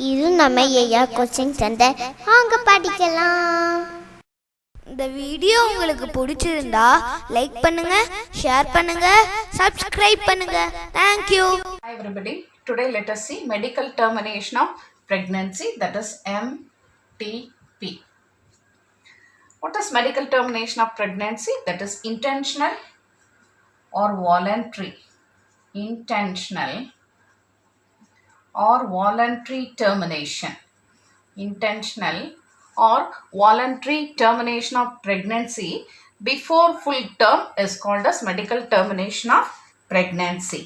இது நம்ம ஐயா கோச்சிங் சென்டர். வாங்க படிக்கலாம். இந்த வீடியோ உங்களுக்கு பிடிச்சிருந்தா லைக் பண்ணுங்க, ஷேர் பண்ணுங்க, சப்ஸ்கிரைப் பண்ணுங்க. Thank you. Hi everybody. Today let us see medical termination of pregnancy, that is MTP. What is medical termination of pregnancy? That is intentional or voluntary. Intentional or voluntary termination. Intentional or voluntary termination of pregnancy before full term is called as medical termination of pregnancy.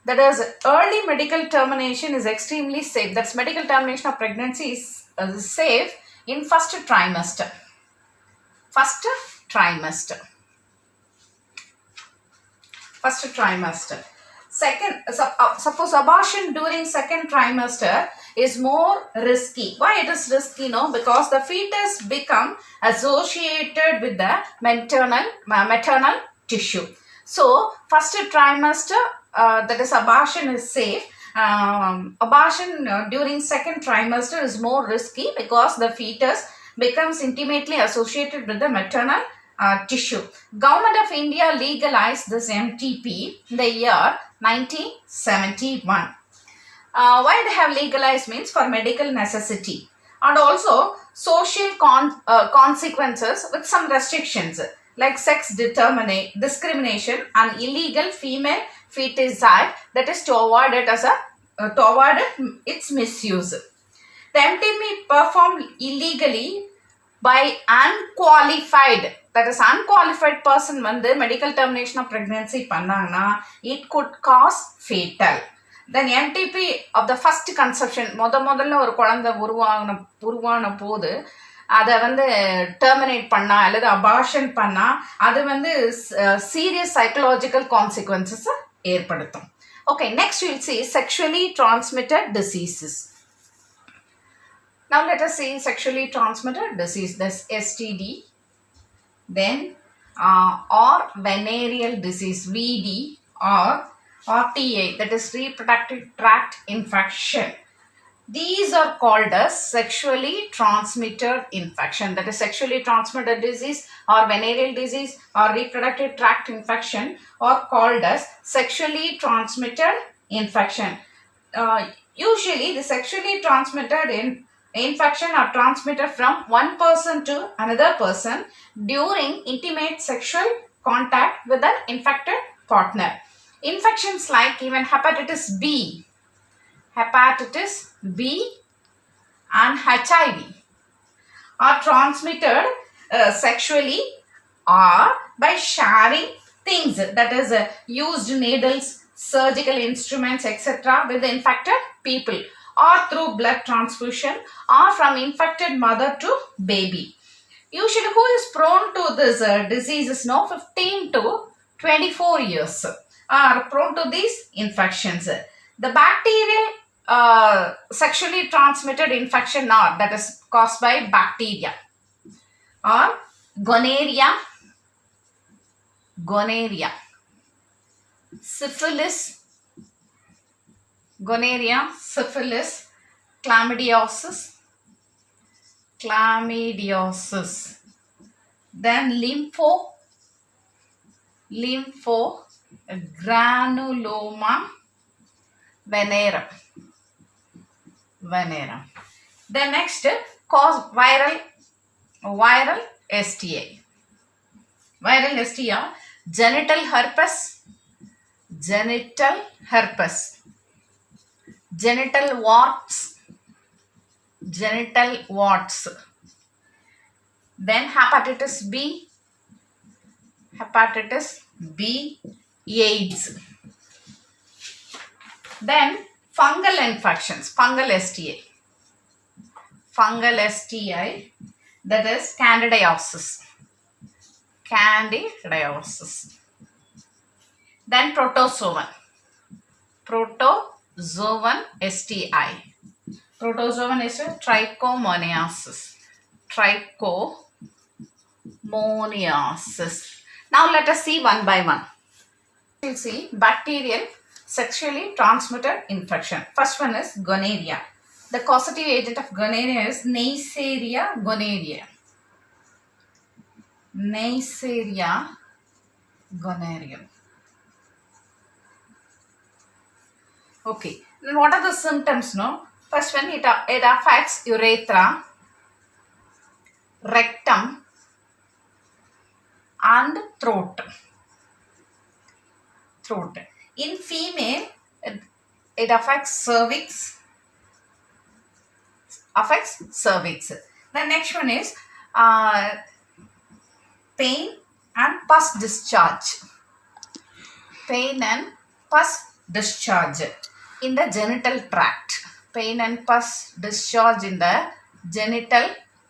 That is, early medical termination is extremely safe. That's medical termination of pregnancy is safe in first trimester. First trimester. First trimester. Second, suppose abortion during second trimester is more risky. Why it is risky? No, because the fetus become associated with the maternal tissue. So first trimester, that is abortion is safe. Abortion during second trimester is more risky because the fetus becomes intimately associated with the maternal tissue. Government of India legalized this MTP in the year 1971. Why they have legalized means for medical necessity and also social consequences with some restrictions like sex discrimination and illegal female feticide, that is to avoid it as to avoid its misuse. The MTP performed illegally by unqualified, that is unqualified person வந்து medical termination of pregnancy பண்ணாங்கன்னா it could cause fatal. Then MTP of the first conception, முதல்ல ஒரு குழந்தை உருவான போது அதை வந்து terminate பண்ணா அல்லது அபார்ஷன் பண்ணா அது வந்து சீரியஸ் சைக்கலாஜிக்கல் கான்சிக்வன்சஸ் ஏற்படுத்தும். Okay, next we'll see sexually transmitted diseases. Now let us see sexually transmitted disease, that's STD, then or venereal disease, VD, or RTA, that is reproductive tract infection. These are called as sexually transmitted infection, that is sexually transmitted disease or venereal disease or reproductive tract infection are called as sexually transmitted infection. Usually the sexually transmitted infection are transmitted from one person to another person during intimate sexual contact with an infected partner. Infections like even hepatitis B and HIV are transmitted sexually or by sharing things, that is used needles, surgical instruments, etc. with the infected people, or through blood transfusion, or from infected mother to baby. Usually who is prone to this disease is 15 to 24 years are prone to these infections. The bacterial sexually transmitted infection are, that is caused by bacteria, or gonorrhea, syphilis, chlamydiasis, then lymphogranuloma venereum. The next cause viral STI. Genital herpes, genital warts, then hepatitis B, AIDS, then fungal infections, fungal STI, that is candidiasis, then protozoan STI. Protozoan is a trichomoniasis. Now let us see one by one. We will see bacterial sexually transmitted infection. First one is gonorrhea. The causative agent of gonorrhea is Neisseria gonorrhoeae. Neisseria gonorrhoeae. Okay. Then what are the symptoms? No. First one, it affects urethra, rectum, and throat. In female, it affects cervix. The next one is pain and pus discharge. Pain and pus discharge in the genital tract. Pain and pus discharge in the genital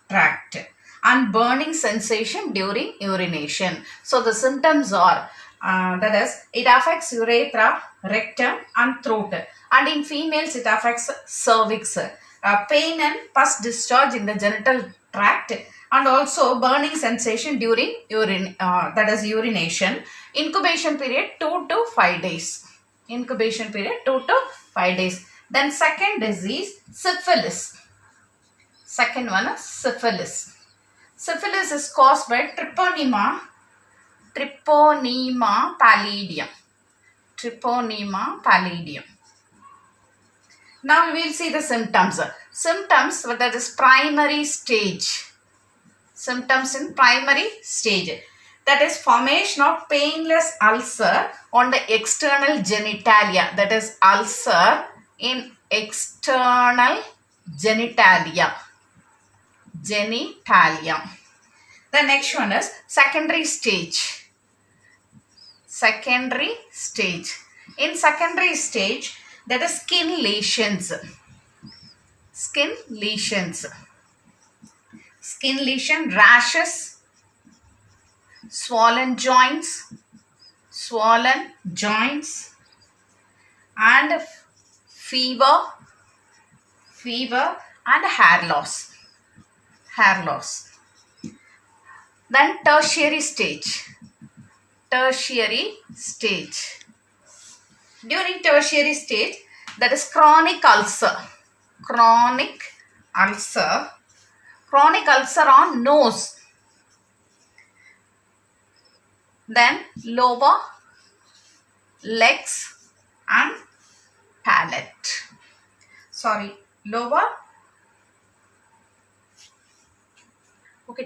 tract. And burning sensation during urination. So the symptoms are, that is, it affects urethra, rectum, and throat. And in females, it affects cervix. Pain and pus discharge in the genital tract, and also burning sensation during urination. Incubation period 2 to 5 days. Then second disease, syphilis. Second one is syphilis. Syphilis is caused by Treponema pallidum. Now we will see the symptoms. Symptoms, that is primary stage. Symptoms in primary stage. That is formation of painless ulcer on the external genitalia. That is ulcer in external genitalia. The next one is secondary stage. In secondary stage, that is skin lesions. Skin lesion, rashes, swollen joints, and fever and hair loss. Then tertiary stage. During tertiary stage, that is chronic ulcer on nose. Then lower legs and palate.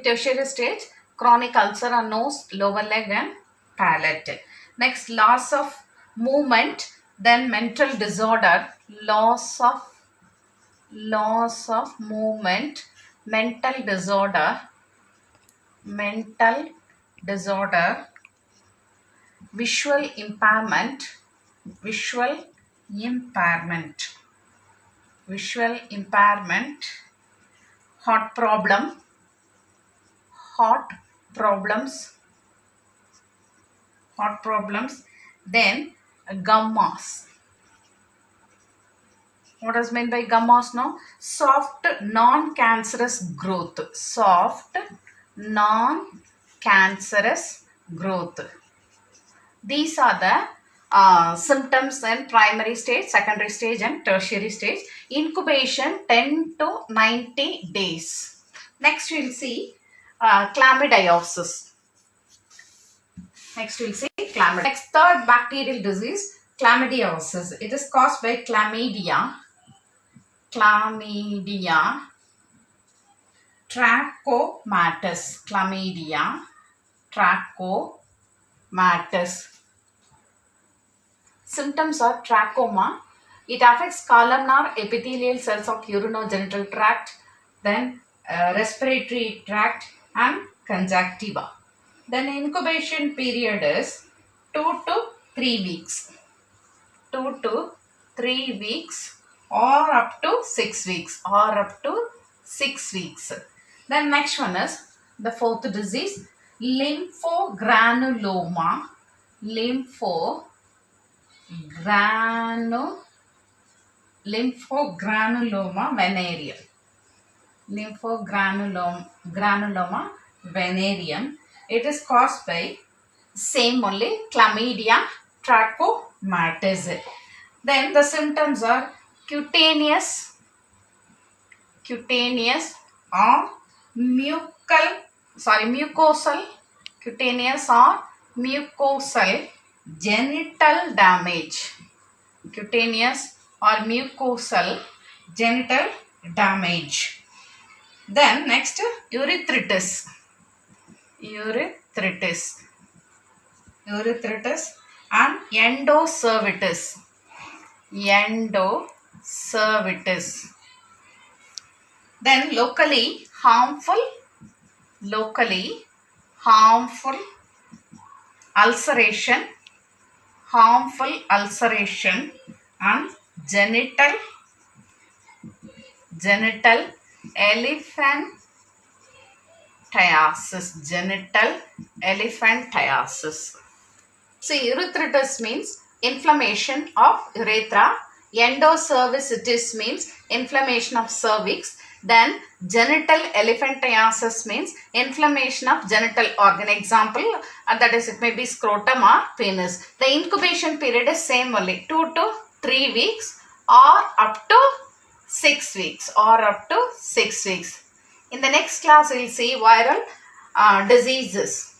Tertiary stage, chronic ulcer on nose, lower leg and palate. Next, loss of movement, then mental disorder, loss of movement, mental disorder, visual impairment, heart problems, then gummas. What is meant by gummas now? Soft non-cancerous growth. These are the symptoms in primary stage, secondary stage and tertiary stage. Incubation 10 to 90 days. Next we will see chlamydiasis. Next, third bacterial disease, chlamydiasis. It is caused by chlamydia trachomatis. Symptoms are trachoma. It affects columnar epithelial cells of urinogenital tract, then respiratory tract and conjunctiva. Then incubation period is 2 to 3 weeks. Or up to 6 weeks. Then next one is the fourth disease, lymphogranuloma venereum. It is caused by same only chlamydia trachomatis. Then the symptoms are cutaneous cutaneous or mucosal, cutaneous or mucosal genital damage. Cutaneous or mucosal genital damage. Then next, urethritis. Urethritis and endocervitis. Then locally harmful ulceration and genital elephantiasis. See, urethritis means inflammation of urethra. Endocervicitis means inflammation of cervix. Then genital elephantiasis means inflammation of genital organ. Example, that is, it may be scrotum or penis. The incubation period is same only, 2 to 3 weeks or up to 6 weeks. In the next class, we will see viral diseases.